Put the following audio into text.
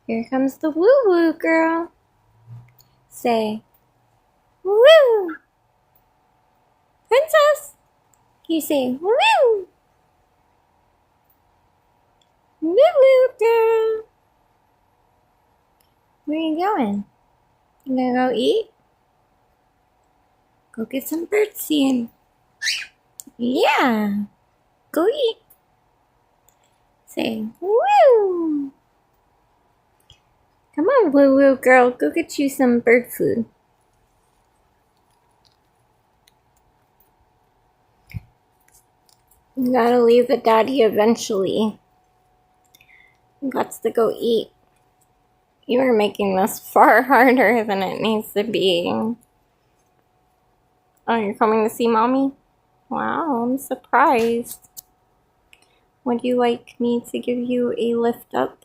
Here comes the woo-woo girl. Say, woo! Princess! You say, woo! Woo-woo girl! Where are you going? You gonna go eat? Go get some birdseed. Yeah! Go eat. Say, woo! Come on, woo-woo girl. Go get you some bird food. You gotta leave the daddy eventually. Gots to go eat. You are making this far harder than it needs to be. Oh, you're coming to see mommy? Wow, I'm surprised. Would you like me to give you a lift up?